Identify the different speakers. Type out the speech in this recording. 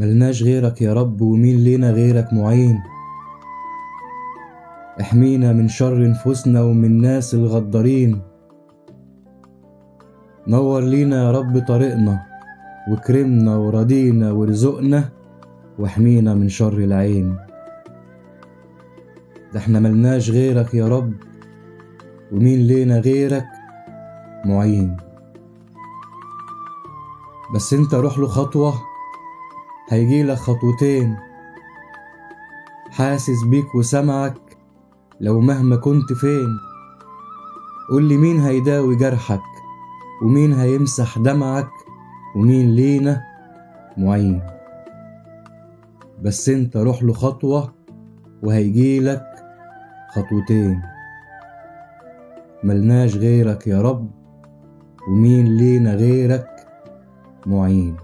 Speaker 1: ملناش غيرك يا رب، ومين لينا غيرك معين. احمينا من شر نفوسنا ومن ناس الغدارين. نور لينا يا رب طريقنا، وكرمنا ورضينا ورزقنا، واحمينا من شر العين. ده احنا ملناش غيرك يا رب، ومين لينا غيرك معين. بس انت روح له خطوة هيجيلك خطوتين، حاسس بيك وسمعك لو مهما كنت فين. قولي مين هيداوي جرحك، ومين هيمسح دمعك، ومين لينا معين. بس انت روح له خطوة وهيجيلك خطوتين. ملناش غيرك يا رب، ومين لينا غيرك معين.